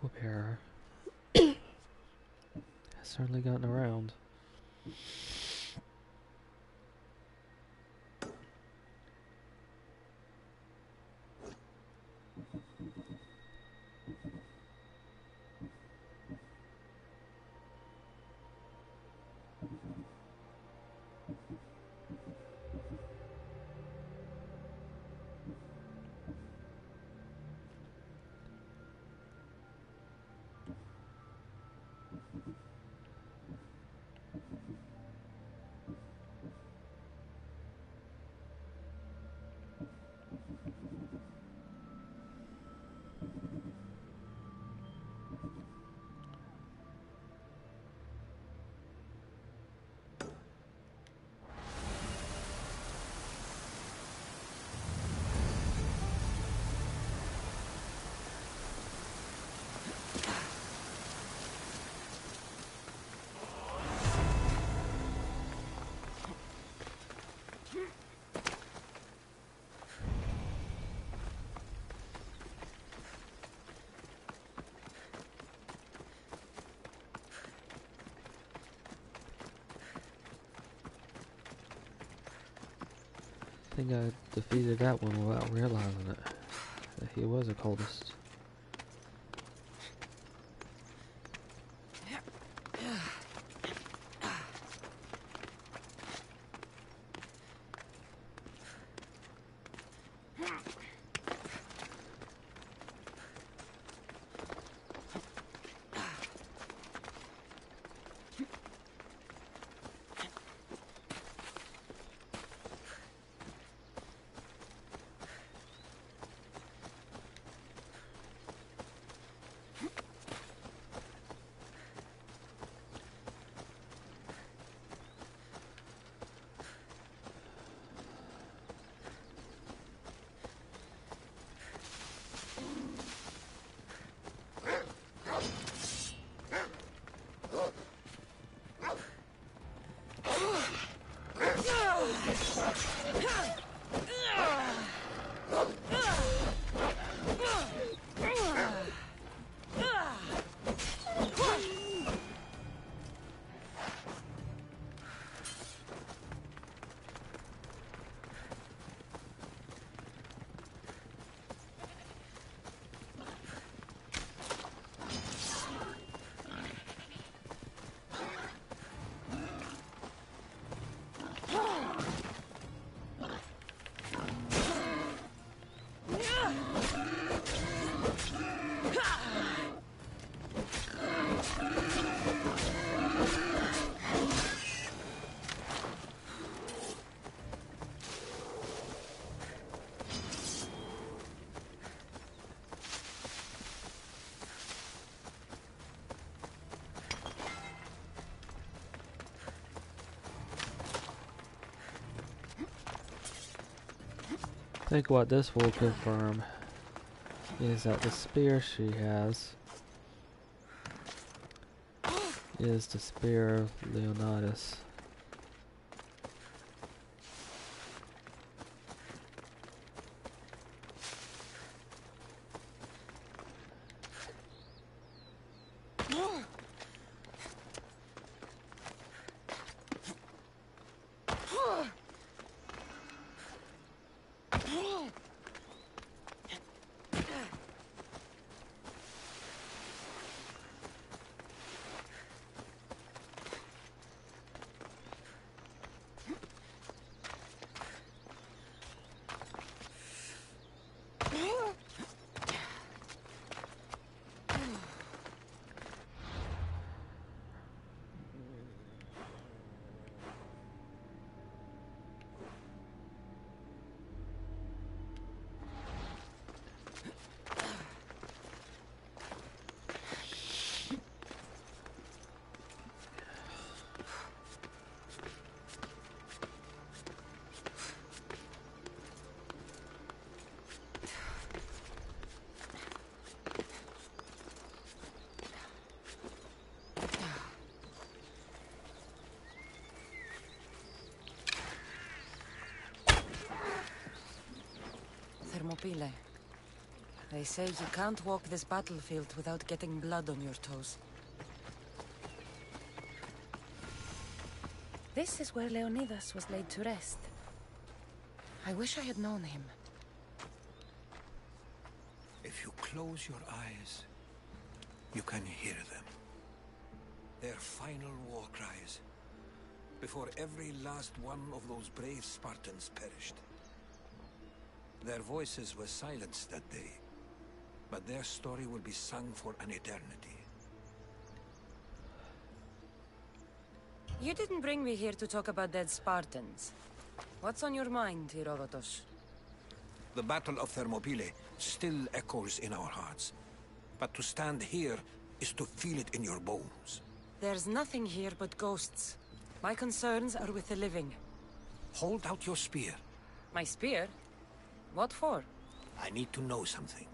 Equip error. Has certainly gotten around. I think I defeated that one without realizing it. That he was a cultist. I think what this will confirm is that the spear she has is the spear of Leonidas. They say you can't walk this battlefield without getting blood on your toes. This is where Leonidas was laid to rest. I wish I had known him. If you close your eyes, you can hear them. Their final war cries, before every last one of those brave Spartans perished. Their voices were silenced that day, but their story will be sung for an eternity. You didn't bring me here to talk about dead Spartans. What's on your mind, Herodotus? The Battle of Thermopylae still echoes in our hearts, but to stand here is to feel it in your bones. There's nothing here but ghosts. My concerns are with the living. Hold out your spear. My spear? What for? I need to know something.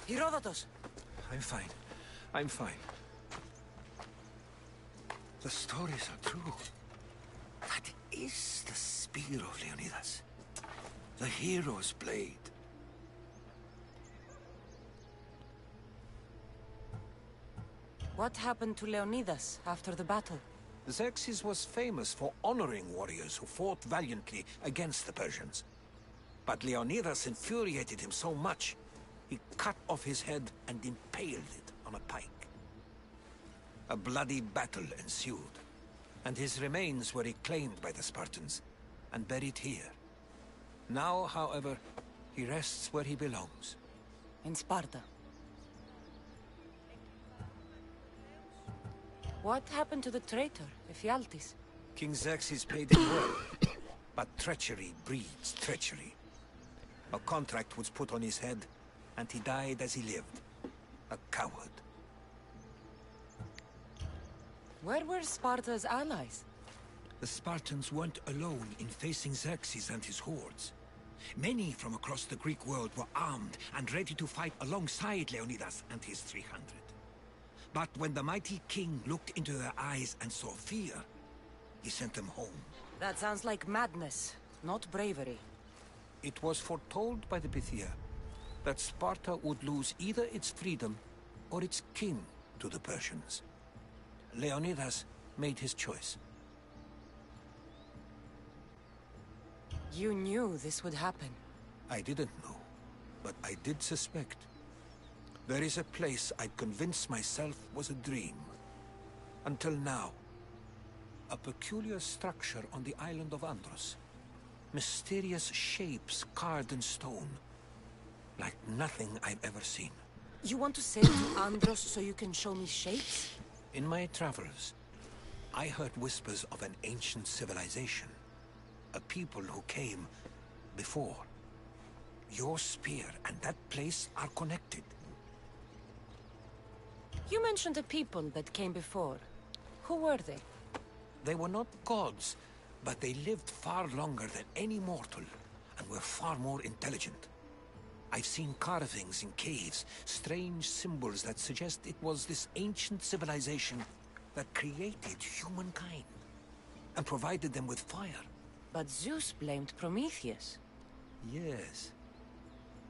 Herodotus! I'm fine. I'm fine. The stories are true. That is the spear of Leonidas. The hero's blade. What happened to Leonidas after the battle? Xerxes was famous for honoring warriors who fought valiantly against the Persians. But Leonidas infuriated him so much, he cut off his head and impaled it on a pike. A bloody battle ensued, and his remains were reclaimed by the Spartans and buried here. Now, however, he rests where he belongs. In Sparta. What happened to the traitor, Ephialtes? King Xerxes paid him well, but treachery breeds treachery. A contract was put on his head, and he died as he lived. A coward. Where were Sparta's allies? The Spartans weren't alone in facing Xerxes and his hordes. Many from across the Greek world were armed and ready to fight alongside Leonidas and his 300. But when the mighty king looked into their eyes and saw fear, he sent them home. That sounds like madness, not bravery. It was foretold by the Pythia. that Sparta would lose either its freedom or its king to the Persians. Leonidas made his choice. You knew this would happen. I didn't know, but I did suspect. There is a place I'd convinced myself was a dream. Until now. A peculiar structure on the island of Andros. Mysterious shapes carved in stone. Like nothing I've ever seen. You want to sail to Andros so you can show me shapes? In my travels, I heard whispers of an ancient civilization. A people who came before. Your spear and that place are connected. You mentioned a people that came before. Who were they? They were not gods, but they lived far longer than any mortal, and were far more intelligent. I've seen carvings in caves, strange symbols that suggest it was this ancient civilization that created humankind, and provided them with fire. But Zeus blamed Prometheus. Yes.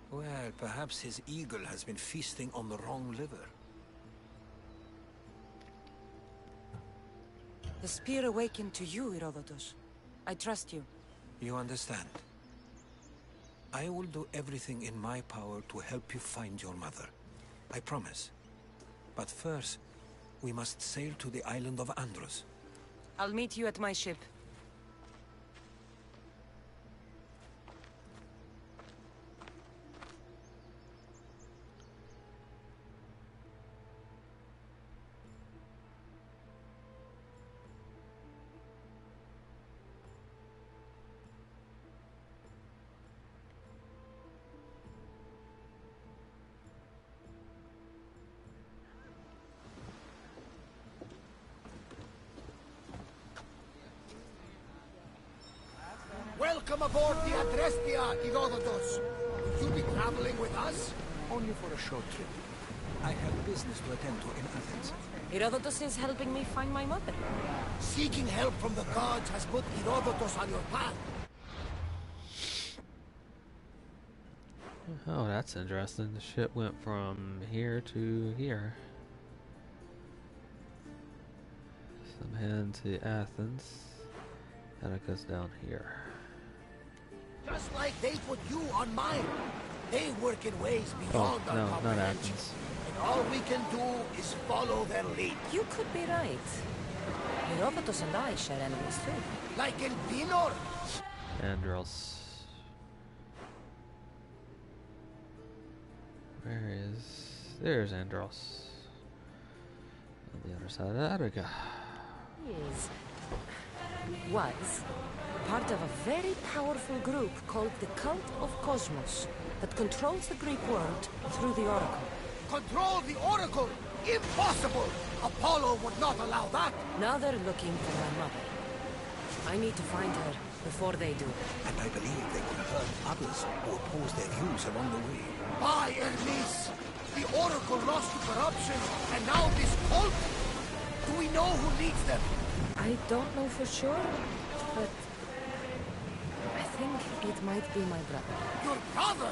Well, perhaps his eagle has been feasting on the wrong liver. The spear awakened to you, Herodotus. I trust you. You understand. I will do everything in my power to help you find your mother. I promise. But first, we must sail to the island of Andros. I'll meet you at my ship. Welcome aboard the Adrestia, Herodotus. Will you be traveling with us? Only for a short trip. I have business to attend to in Athens. Herodotus is helping me find my mother. Seeking help from the gods has put Herodotus on your path. Oh, that's interesting. The ship went from here to here. So I'm heading to Athens. Atticus down here. Just like they put you on mine. They work in ways beyond our no, not comprehension. Athens. And all we can do is follow their lead. You could be right. Herodotus and I share enemies too. Like in Pinor. Andros. Where is... There's Andros. On the other side of Attica. Was part of a very powerful group called the Cult of Cosmos that controls the Greek world through the Oracle. Control the Oracle? Impossible! Apollo would not allow that. Now they're looking for my mother. I need to find her before they do. And I believe they will hurt others who oppose their views along the way. By Hermes! The Oracle lost to corruption, and now this cult? Do we know who leads them? I don't know for sure, but I think it might be my brother. Your brother?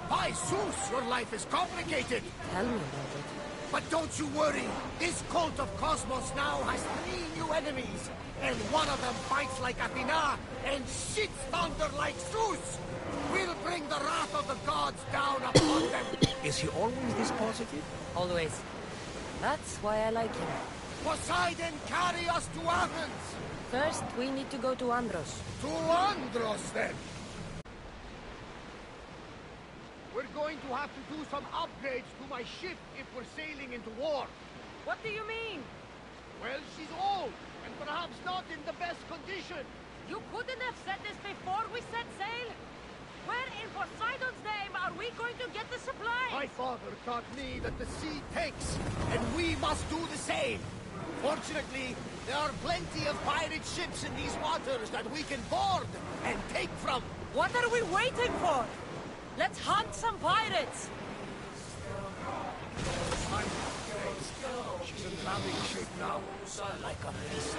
By Zeus, your life is complicated. Tell me about it. But don't you worry. This cult of Cosmos now has 3 new enemies. And one of them fights like Athena and shits thunder like Zeus. We'll bring the wrath of the gods down upon them. Is he always this positive? Always. That's why I like him. Poseidon, carry us to Athens! First, we need to go to Andros. To Andros, then! We're going to have to do some upgrades to my ship if we're sailing into war. What do you mean? Well, she's old, and perhaps not in the best condition. You couldn't have said this before we set sail? Where in Poseidon's name are we going to get the supplies? My father taught me that the sea takes, and we must do the same. Fortunately, there are plenty of pirate ships in these waters that we can board and take from. What are we waiting for? Let's hunt some pirates! She's in landing shape now, like a beast.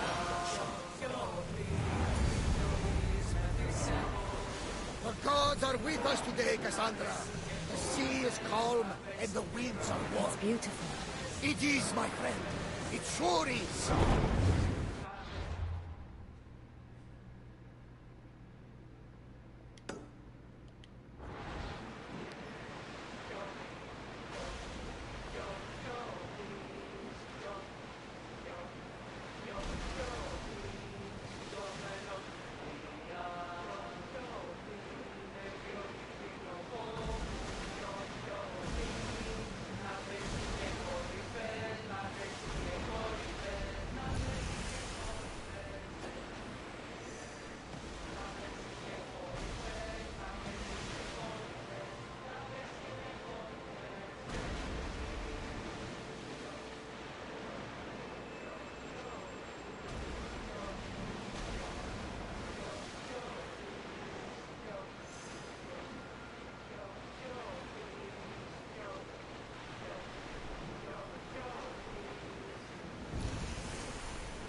The gods are with us today, Kassandra. The sea is calm and the winds are warm. It's beautiful. It is, my friend. It sure is.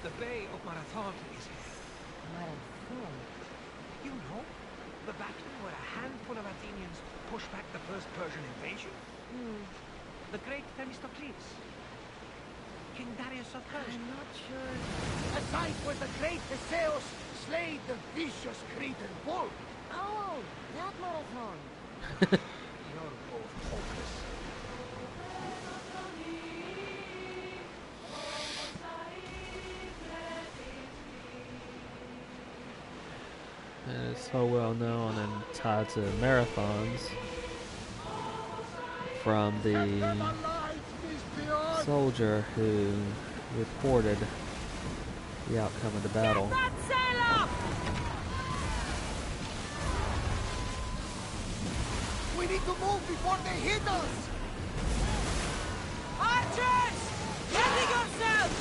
The Bay of Marathon is here. Marathon. You know, the battle where a handful of Athenians pushed back the first Persian invasion. The great Themistocles. King Darius of Persia. I'm not sure. A site where the great Theseus slayed the vicious Cretan bull. Oh, that marathon. You're both hopeless. And it's so well known and tied to marathons from the soldier who reported the outcome of the battle. That sail up! We need to move before they hit us. Archers! Ready yourselves!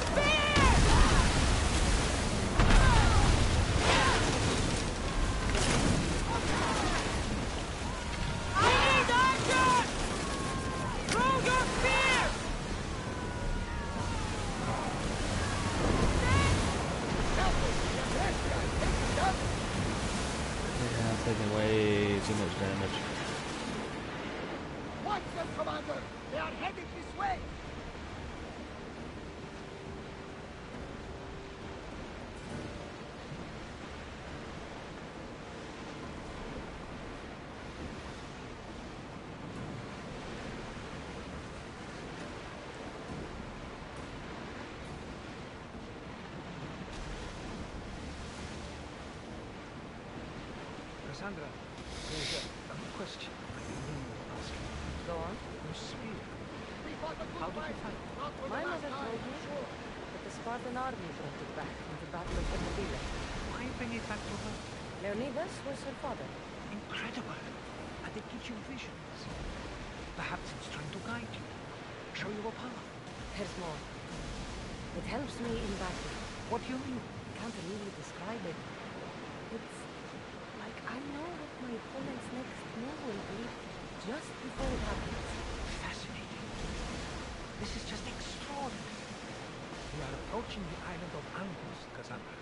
Spear! I need archers! Throw your spear! Yeah, taking way too much damage. Watch them, Commander. They are headed this way. Kassandra, there's a question I really want to ask you. Go on. Your spear. We fought a good How did you fight. fight? Not for My the mother last told time. me that the Spartan army brought it back from the Battle of Thermopylae. Why bring it back to her? Leonidas was her father. Incredible. And it gives you visions. Perhaps it's trying to guide you. Show you a path. There's more. It helps me in battle. What do you mean? I can't really describe it. It's like I know what my opponent's next move will be just before it happens. Fascinating. This is just extraordinary. We are approaching the island of Angus, Kassandra.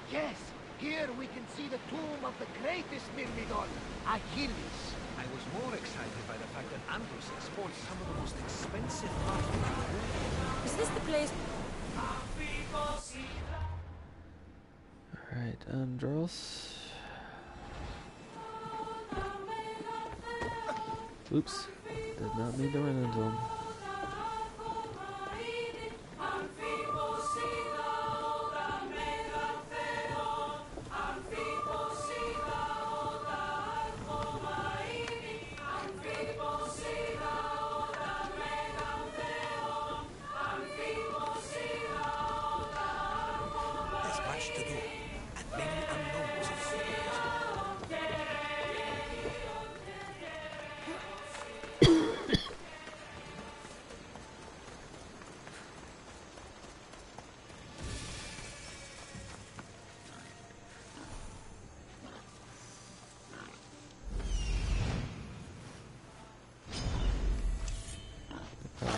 Yes, here we can see the tomb of the greatest Myrmidon, Achilles. I was more excited by the fact that Angus exports some of the most expensive armor in the world. Is this the place? Alright, Andros. Oops. Did not mean to run into him. There's much to do, and many unknowns ahead.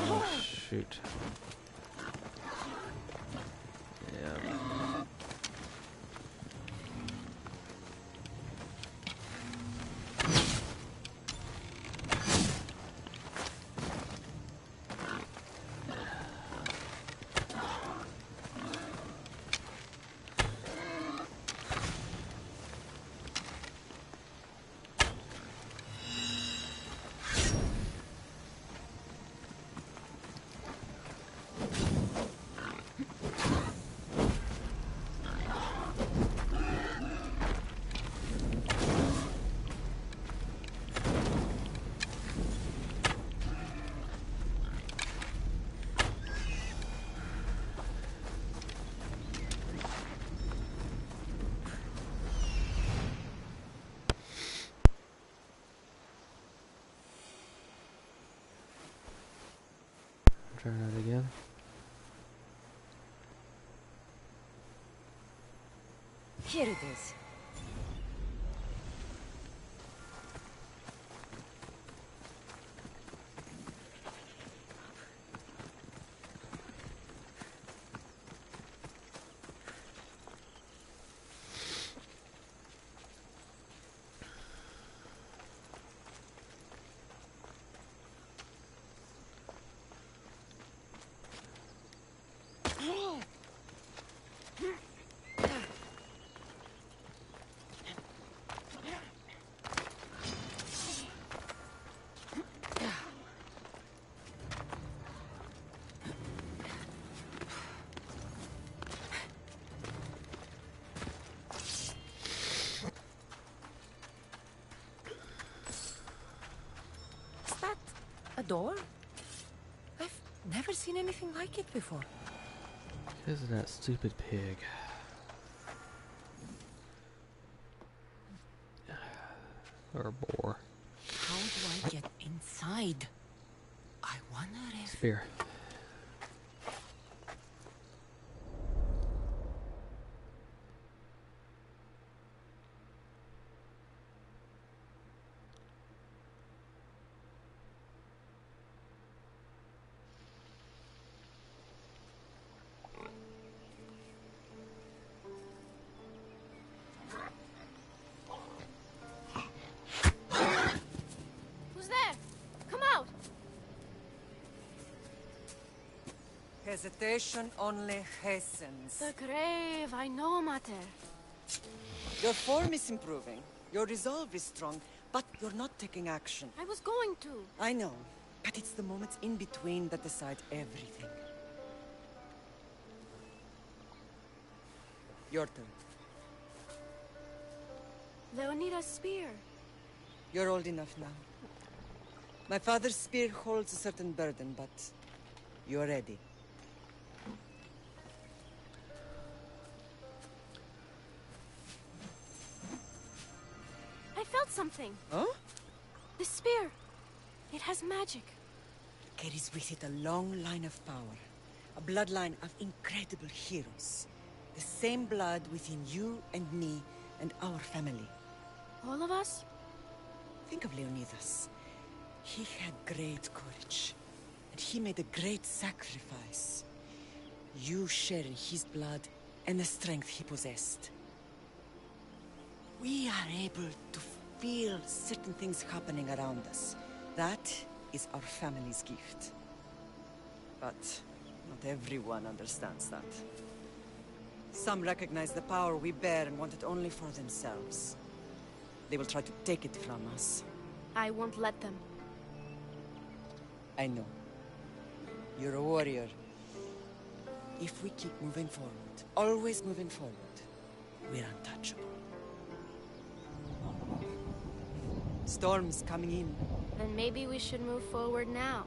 Oh, shoot. Yeah. Try that again. Here it is. A door? I've never seen anything like it before. Because of that stupid pig. Or boar. How do I get inside? I wonder if... Spear. Hesitation only hastens. The grave, I know, Mater. Your form is improving. Your resolve is strong, but you're not taking action. I was going to. I know, but it's the moments in between that decide everything. Your turn. Leonida's spear. You're old enough now. My father's spear holds a certain burden, but you're ready. I felt something. Huh? The spear. It has magic. Carries with it a long line of power. A bloodline of incredible heroes. The same blood within you and me and our family. All of us? Think of Leonidas. He had great courage. And he made a great sacrifice. You share in his blood and the strength he possessed. We are able to feel certain things happening around us. That is our family's gift. But not everyone understands that. Some recognize the power we bear and want it only for themselves. They will try to take it from us. I won't let them. I know. You're a warrior. If we keep moving forward, always moving forward, we're untouchable. Storm's coming in. Then maybe we should move forward now.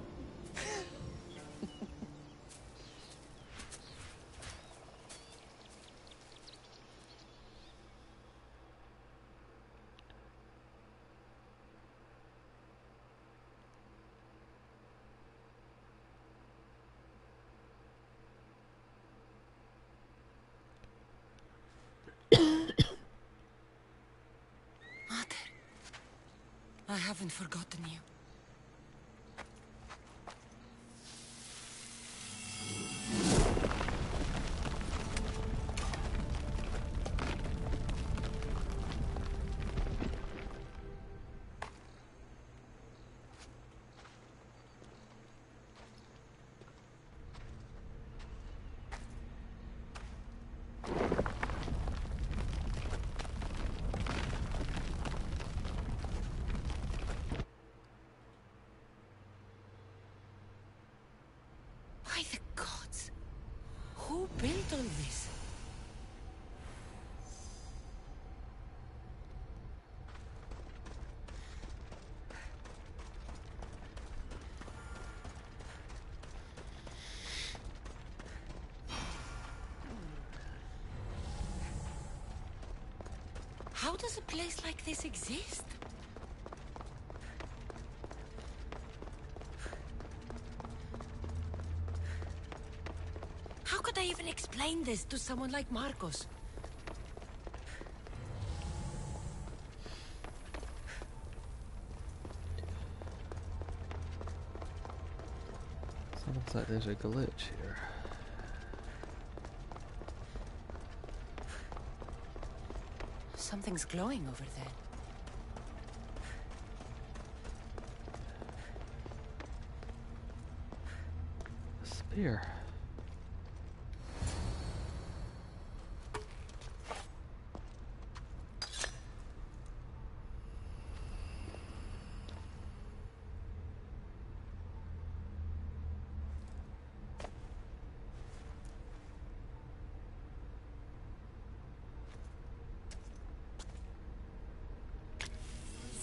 I haven't forgotten you. By the gods! Who built all this? How does a place like this exist? How could I even explain this to someone like Marcos? Sounds like there's a glitch here. Something's glowing over there. A spear.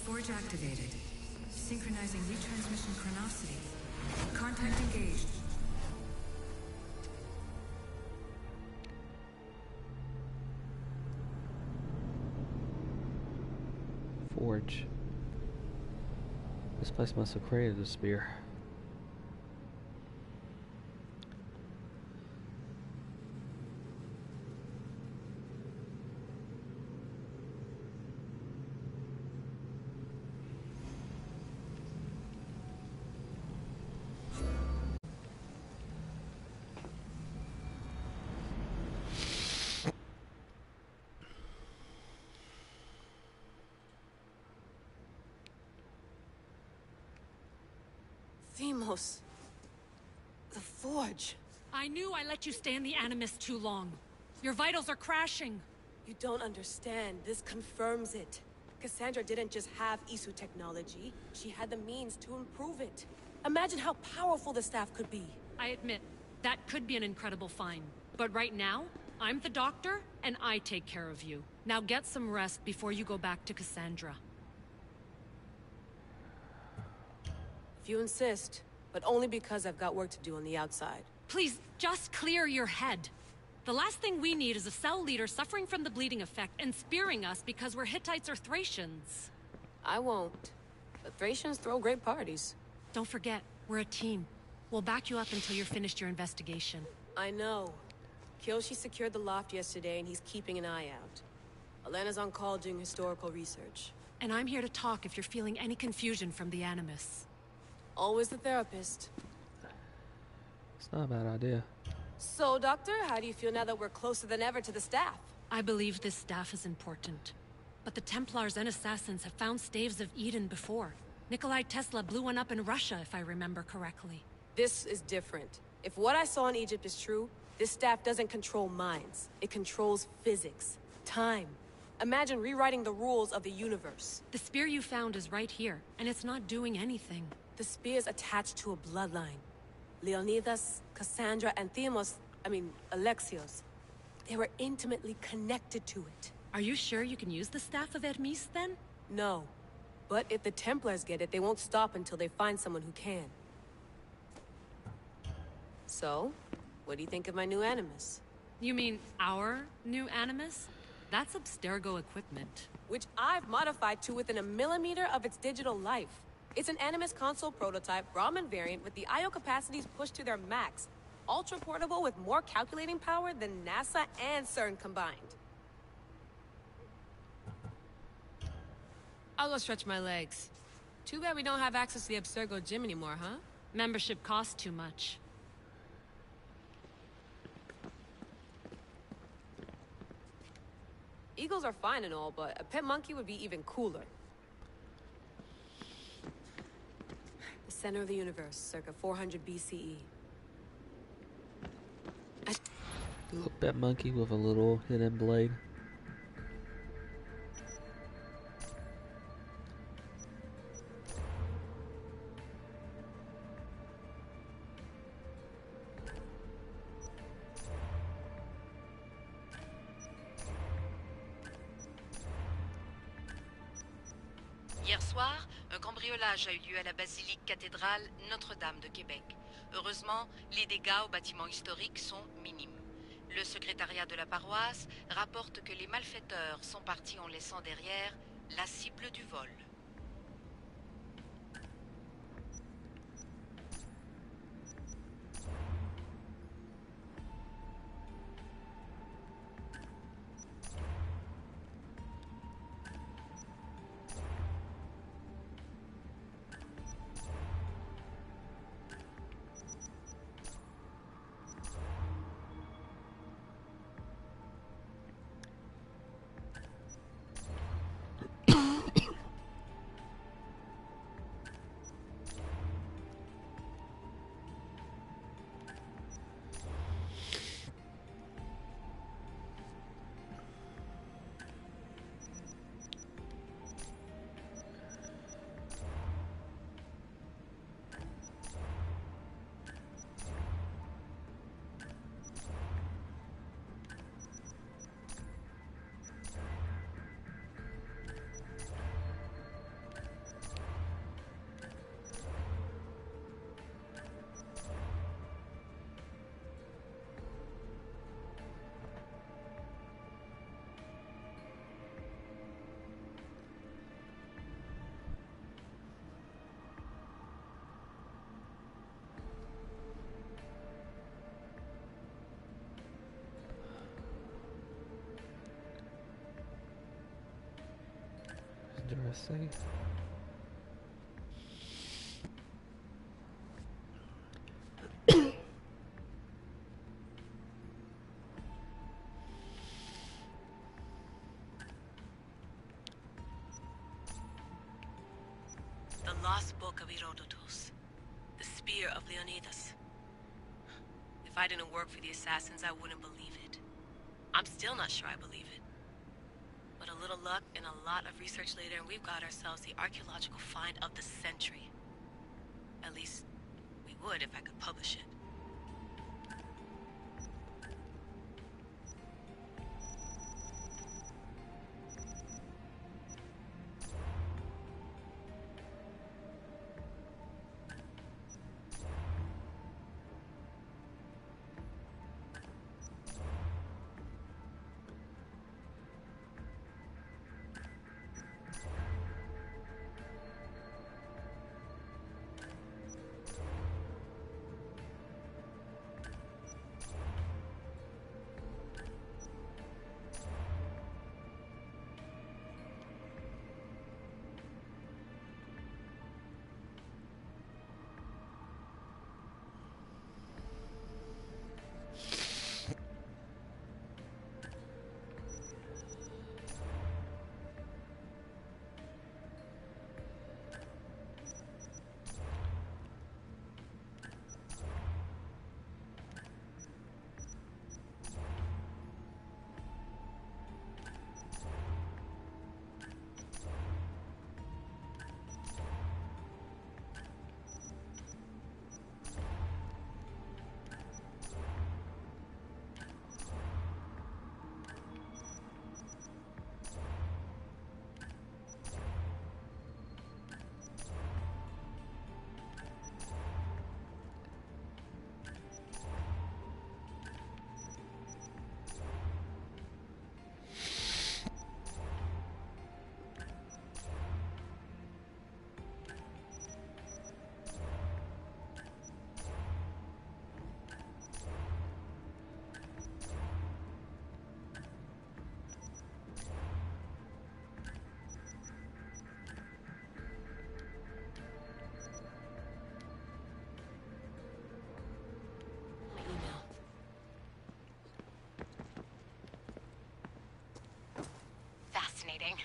Forge activated. Synchronizing retransmission chronicity. Contact engaged. Forge. This place must have created a spear. Themos. The Forge. I knew I let you stay in the Animus too long. Your vitals are crashing. You don't understand. This confirms it. Kassandra didn't just have Isu technology. She had the means to improve it. Imagine how powerful the staff could be. I admit, that could be an incredible find. But right now, I'm the doctor, and I take care of you. Now get some rest before you go back to Kassandra. If you insist, but only because I've got work to do on the outside. Please, just clear your head. The last thing we need is a cell leader suffering from the bleeding effect and spearing us because we're Hittites or Thracians. I won't. The Thracians throw great parties. Don't forget, we're a team. We'll back you up until you're finished your investigation. I know. Kyoshi secured the loft yesterday and he's keeping an eye out. Elena's on call doing historical research. And I'm here to talk if you're feeling any confusion from the Animus. Always the therapist. It's not a bad idea. So, Doctor, how do you feel now that we're closer than ever to the staff? I believe this staff is important. But the Templars and Assassins have found staves of Eden before. Nikolai Tesla blew one up in Russia, if I remember correctly. This is different. If what I saw in Egypt is true, this staff doesn't control minds. It controls physics, time. Imagine rewriting the rules of the universe. The spear you found is right here, and it's not doing anything. The spear's attached to a bloodline. Leonidas, Kassandra, and Alexios. They were intimately connected to it. Are you sure you can use the Staff of Hermes, then? No. But if the Templars get it, they won't stop until they find someone who can. So, what do you think of my new Animus? You mean our new Animus? That's Abstergo equipment. Which I've modified to within a millimeter of its digital life. It's an Animus console prototype, Raman variant, with the I/O capacities pushed to their max. Ultra portable with more calculating power than NASA and CERN combined. I'll go stretch my legs. Too bad we don't have access to the Abstergo gym anymore, huh? Membership costs too much. Eagles are fine and all, but a pet monkey would be even cooler. The center of the universe, circa 400 BCE. Little pet monkey with a little hidden blade. Hier soir, un cambriolage a eu lieu à la basilique cathédrale Notre-Dame de Québec. Heureusement, les dégâts au bâtiment historique sont minimes. Le secrétariat de la paroisse rapporte que les malfaiteurs sont partis en laissant derrière la cible du vol. Interesting. The Lost Book of Herodotus. The Spear of Leonidas. If I didn't work for the assassins, I wouldn't believe it. I'm still not sure I believe it. But a little luck and a lot of research later, and we've got ourselves the archaeological find of the century. At least, we would if I could publish it. Fascinating.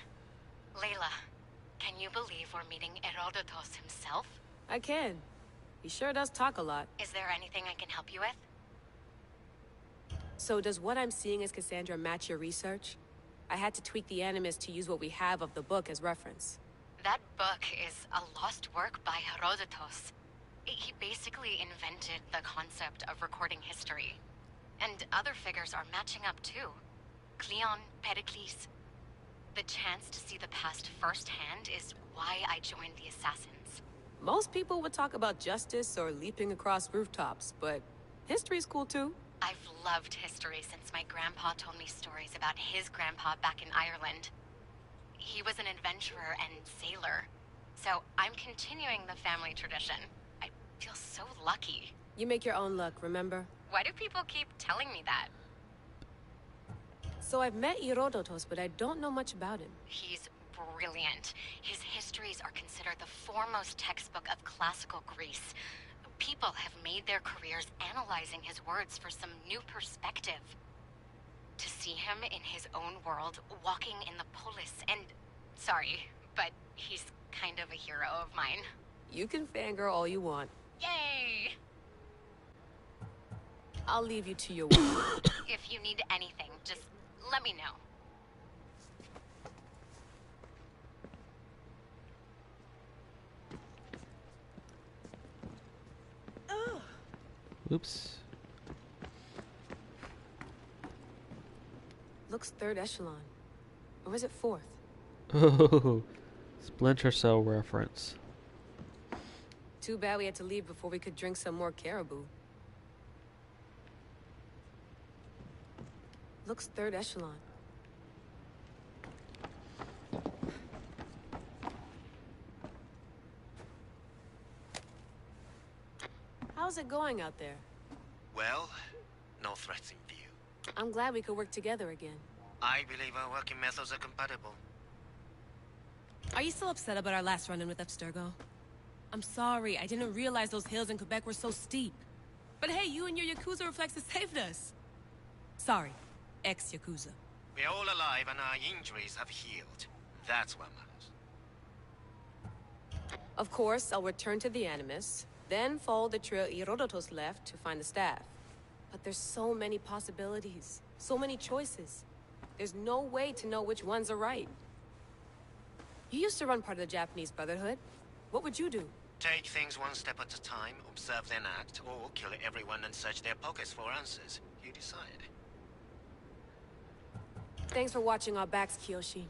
Layla, can you believe we're meeting Herodotus himself? I can. He sure does talk a lot. Is there anything I can help you with? So does what I'm seeing as Kassandra match your research? I had to tweak the animus to use what we have of the book as reference. That book is a lost work by Herodotus. He basically invented the concept of recording history. And other figures are matching up too. Cleon, Pericles. The chance to see the past firsthand is why I joined the Assassins. Most people would talk about justice or leaping across rooftops, but history's cool too. I've loved history since my grandpa told me stories about his grandpa back in Ireland. He was an adventurer and sailor, so I'm continuing the family tradition. I feel so lucky. You make your own luck, remember? Why do people keep telling me that? So I've met Herodotus, but I don't know much about him. He's brilliant. His histories are considered the foremost textbook of classical Greece. People have made their careers analyzing his words for some new perspective. To see him in his own world, walking in the polis, and... Sorry, but he's kind of a hero of mine. You can fangirl all you want. Yay! I'll leave you to your work. If you need anything, just let me know. Oops. Looks third echelon. Or is it fourth? Oh, Splinter Cell reference. Too bad we had to leave before we could drink some more caribou. Looks third echelon. How's it going out there? Well, no threats in view. I'm glad we could work together again. I believe our working methods are compatible. Are you still upset about our last run-in with Abstergo? I'm sorry, I didn't realize those hills in Quebec were so steep. But hey, you and your Yakuza reflexes saved us. Sorry, ex-Yakuza. We're all alive and our injuries have healed. That's what matters. Of course, I'll return to the Animus, then follow the trail Herodotus left to find the staff. But there's so many possibilities, so many choices. There's no way to know which ones are right. You used to run part of the Japanese Brotherhood. What would you do? Take things one step at a time, observe then act, or kill everyone and search their pockets for answers. You decide. Thanks for watching our backs, Kiyoshi.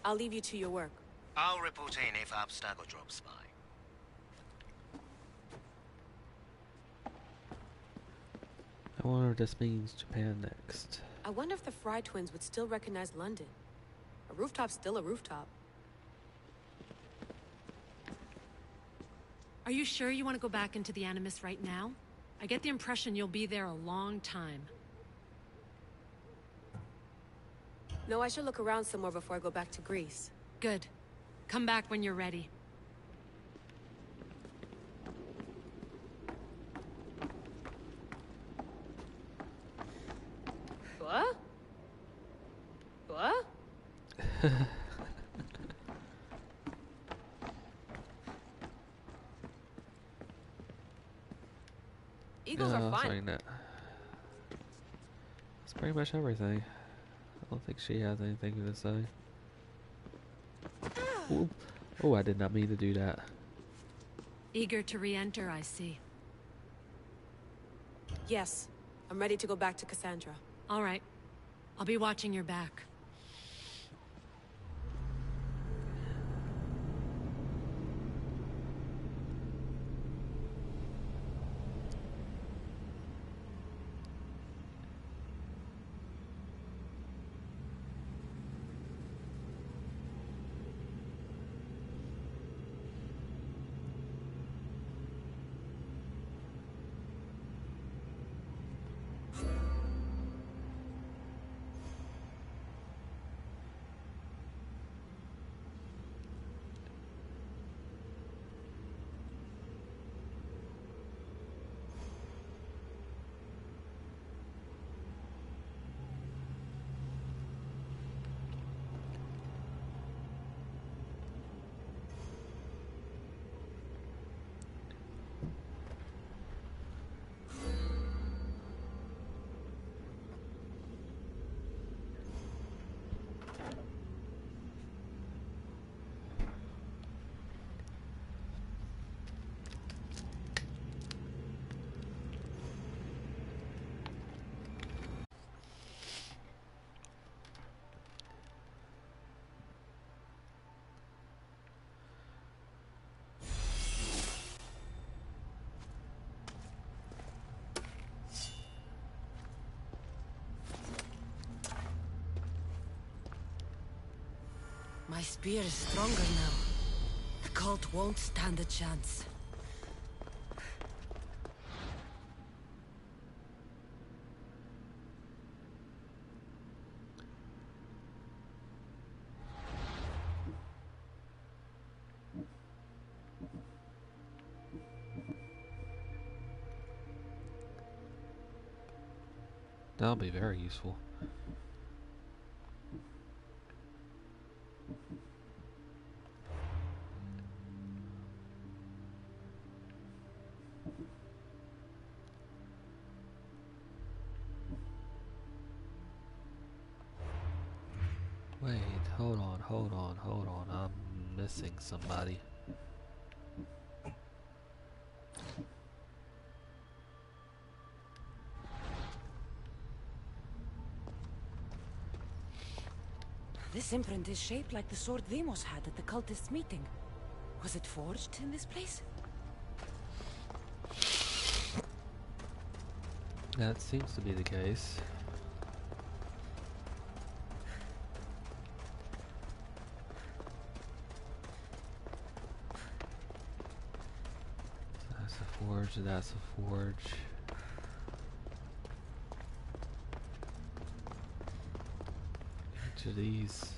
I'll leave you to your work. I'll report in if Abstergo drops by. I wonder if this means Japan next. I wonder if the Fry twins would still recognize London. A rooftop's still a rooftop. Are you sure you want to go back into the Animus right now? I get the impression you'll be there a long time. No, I should look around some more before I go back to Greece. Good. Come back when you're ready. What? What? Eagles are fine. That's pretty much everything. I don't think she has anything to say. Ooh. Oh, I did not mean to do that. Eager to re-enter, I see. Yes. I'm ready to go back to Kassandra. All right. I'll be watching your back. My spear is stronger now. The cult won't stand a chance. That'll be very useful. Wait, hold on. I'm missing somebody. This imprint is shaped like the sword Demos had at the cultists' meeting. Was it forged in this place? That seems to be the case. That's a forge, that's a forge. Each of these.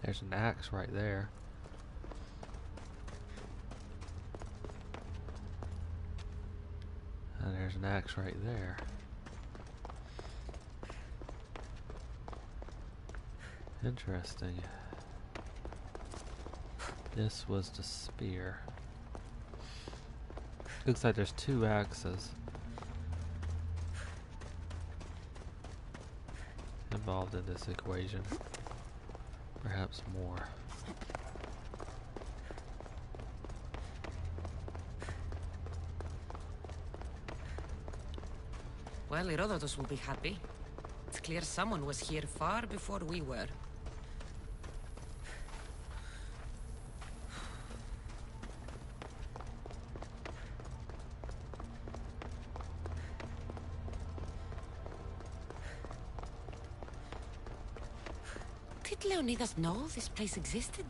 There's an axe right there. And there's an axe right there. Interesting. This was the spear. Looks like there's 2 axes involved in this equation. Perhaps more. Well, Herodotus will be happy. It's clear someone was here far before we were. Did Leonidas know this place existed?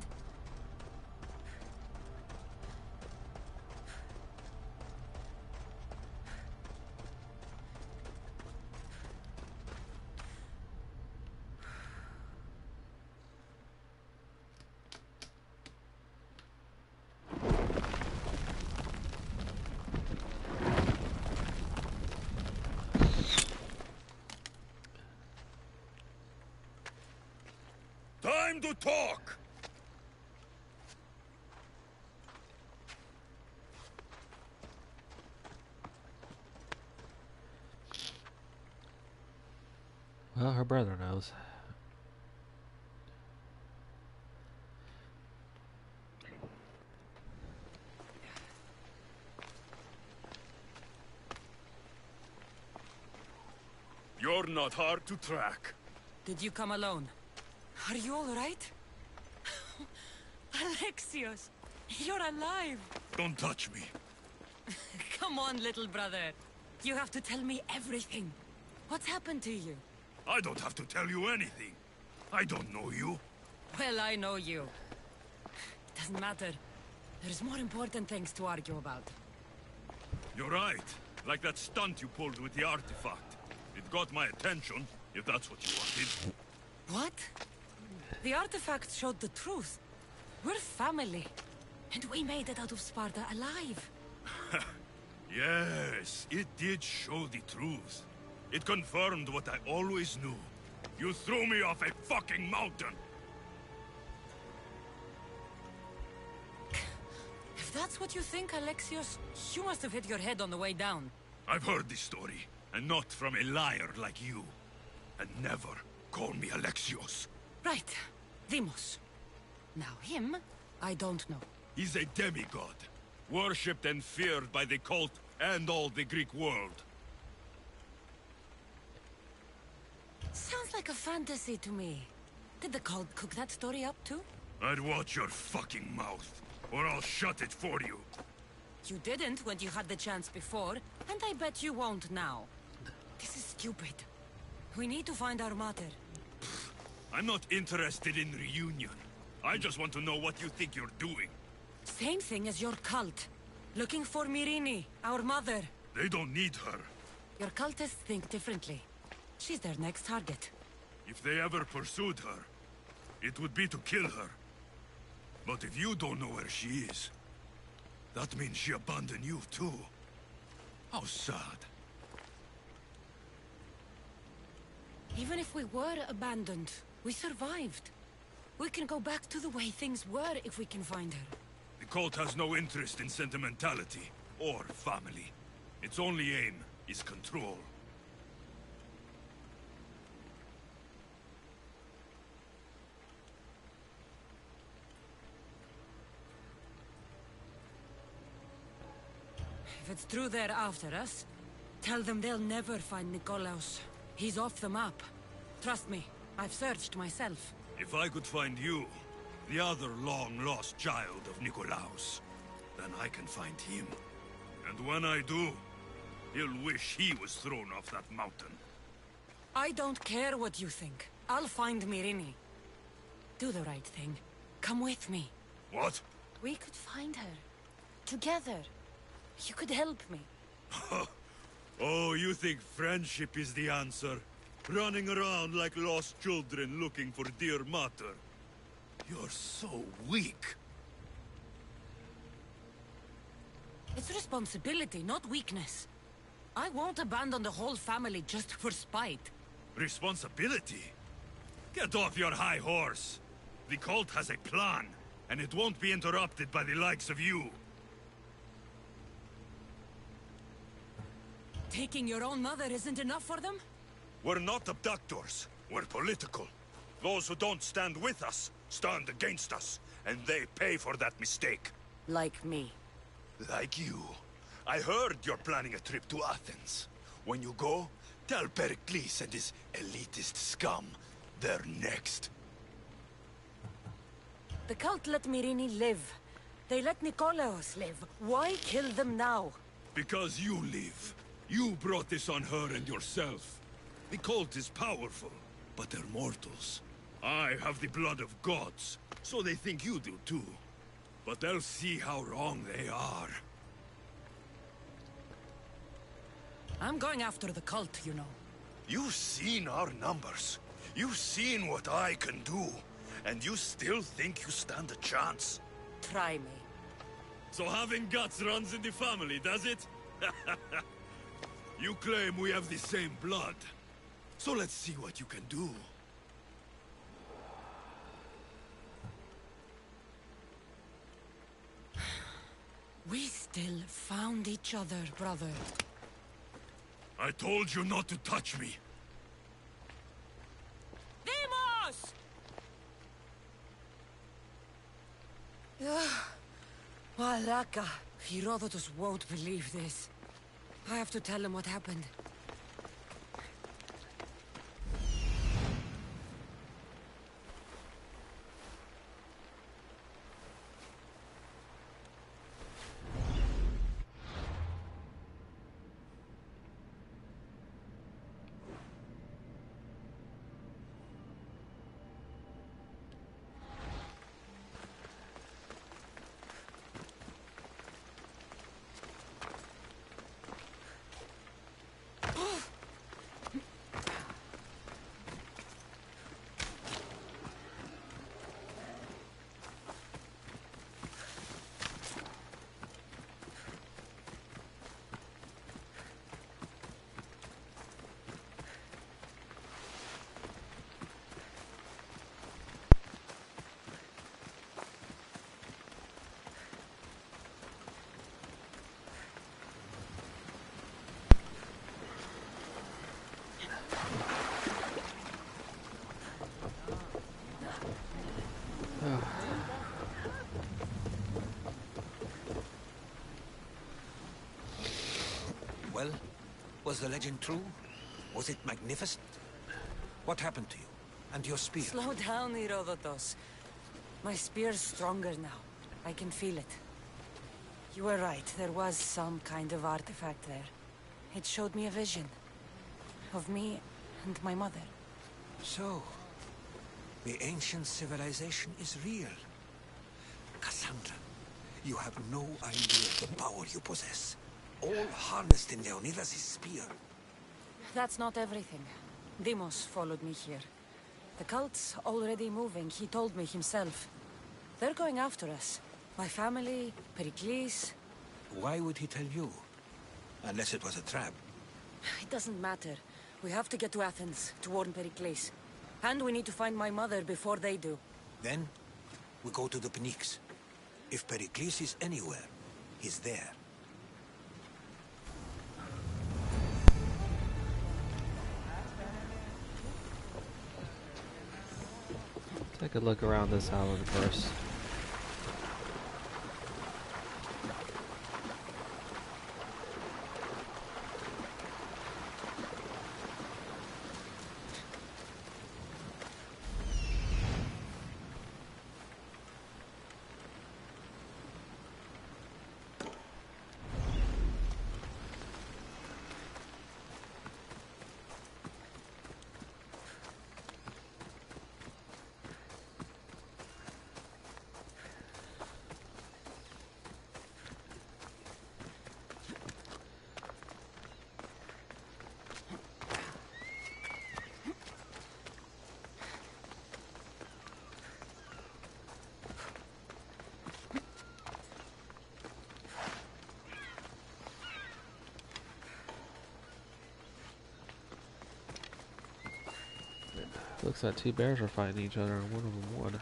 Time to talk! Well, her brother knows. You're not hard to track. Did you come alone? Are you all right? Alexios, you're alive! Don't touch me. Come on, little brother. You have to tell me everything. What's happened to you? I don't have to tell you anything. I don't know you. Well, I know you. It doesn't matter. There's more important things to argue about. You're right. Like that stunt you pulled with the artifact. It got my attention, if that's what you wanted. What? The artifact showed the truth. We're family. And we made it out of Sparta alive. Yes, it did show the truth. It confirmed what I always knew. You threw me off a fucking mountain! If that's what you think, Alexios, you must have hit your head on the way down. I've heard this story, and not from a liar like you. And never call me Alexios. Right. Demos. Now him, I don't know. He's a demigod, worshipped and feared by the cult and all the Greek world. Sounds like a fantasy to me. Did the cult cook that story up too? I'd watch your fucking mouth, or I'll shut it for you. You didn't when you had the chance before, and I bet you won't now. This is stupid. We need to find our mater. I'm not interested in reunion. I just want to know what you think you're doing. Same thing as your cult. Looking for Myrrine, our mother. They don't need her. Your cultists think differently. She's their next target. If they ever pursued her, it would be to kill her. But if you don't know where she is, that means she abandoned you too. How sad. Even if we were abandoned, we survived. We can go back to the way things were if we can find her. The cult has no interest in sentimentality or family. Its only aim is control. If it's true they're after us, tell them they'll never find Nikolaos. He's off the map. Trust me, I've searched myself. If I could find you, the other long-lost child of Nikolaos, then I can find him. And when I do, he'll wish he was thrown off that mountain. I don't care what you think. I'll find Myrrine. Do the right thing. Come with me. What? We could find her. Together. You could help me. Oh, you think friendship is the answer? Running around like lost children looking for dear mater. You're so weak. It's responsibility, not weakness. I won't abandon the whole family just for spite. Responsibility? Get off your high horse. The cult has a plan, and it won't be interrupted by the likes of you. Taking your own mother isn't enough for them? We're not abductors. We're political. Those who don't stand with us, stand against us, and they pay for that mistake. Like me. Like you. I heard you're planning a trip to Athens. When you go, tell Pericles and his elitist scum they're next. The cult let Myrrine live. They let Nikolaos live. Why kill them now? Because you live. You brought this on her and yourself. The cult is powerful, but they're mortals. I have the blood of gods, so they think you do too. But they'll see how wrong they are. I'm going after the cult, you know. You've seen our numbers. You've seen what I can do. And you still think you stand a chance? Try me. So having guts runs in the family, does it? You claim we have the same blood. So let's see what you can do. We still found each other, brother. I told you not to touch me. Demos! Malaka. Herodotus won't believe this. I have to tell him what happened. Well, was the legend true? Was it magnificent? What happened to you? And your spear? Slow down, Herodotus. My spear's stronger now. I can feel it. You were right. There was some kind of artifact there. It showed me a vision. Of me and my mother. So, the ancient civilization is real. Kassandra, you have no idea of the power you possess. All harnessed in Leonidas' spear. That's not everything. Demos followed me here. The cult's already moving, he told me himself. They're going after us. My family, Pericles. Why would he tell you? Unless it was a trap. It doesn't matter. We have to get to Athens, to warn Pericles. And we need to find my mother before they do. Then, we go to the Pnyx. If Pericles is anywhere, he's there. Take a look around this island first. Looks like two bears are fighting each other and one of them won.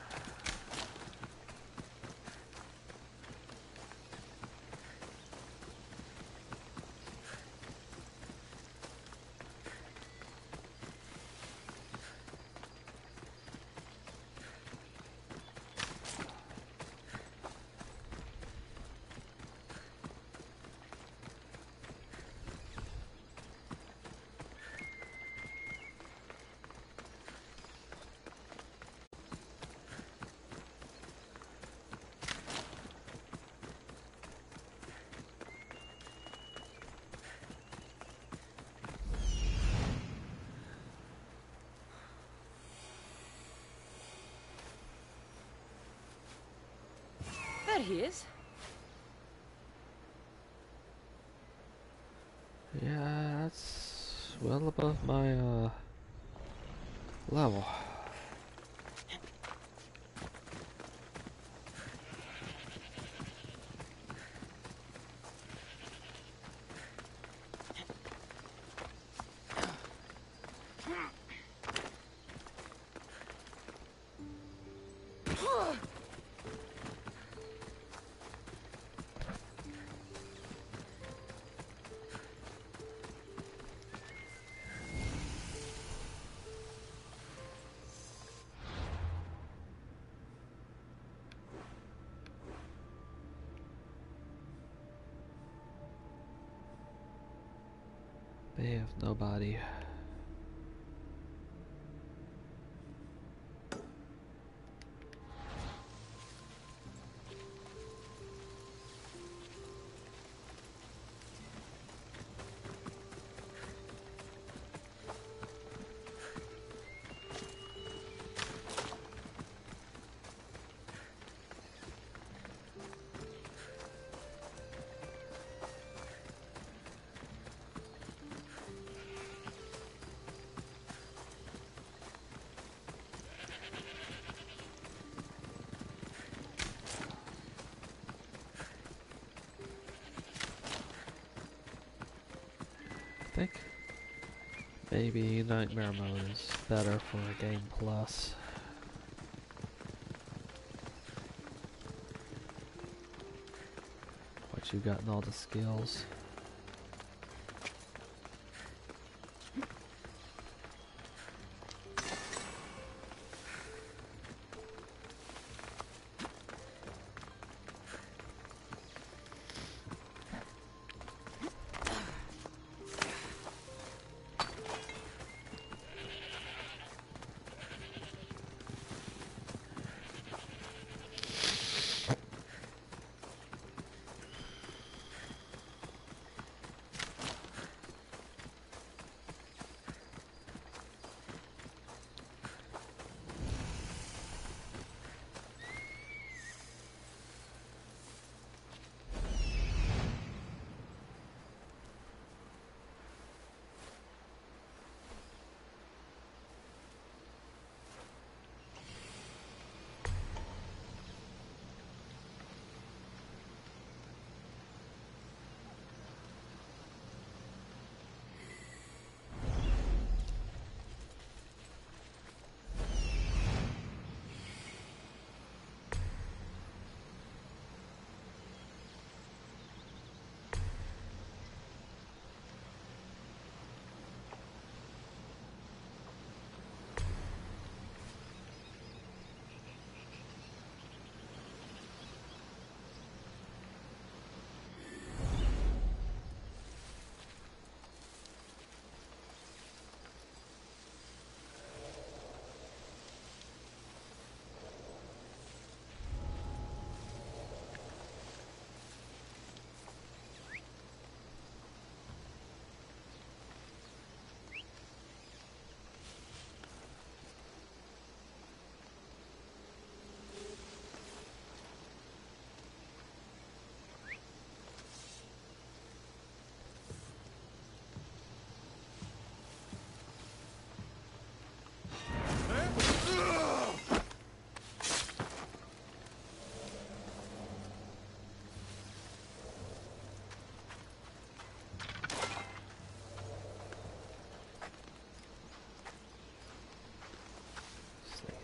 There he is. Yeah, that's well above my level. Bay of Nobody. I think maybe Nightmare Mode is better for a game plus. Once you've gotten all the skills.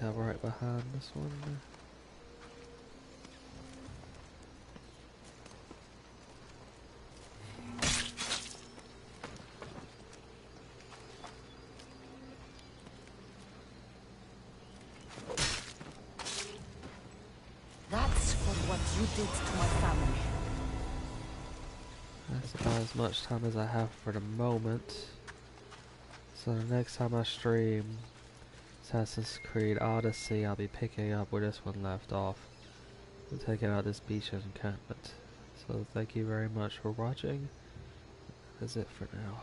Go right behind this one. That's for what you did to my family. That's about as much time as I have for the moment. So the next time I stream Assassin's Creed Odyssey, I'll be picking up where this one left off. And taking out this beach encampment. So thank you very much for watching. That's it for now.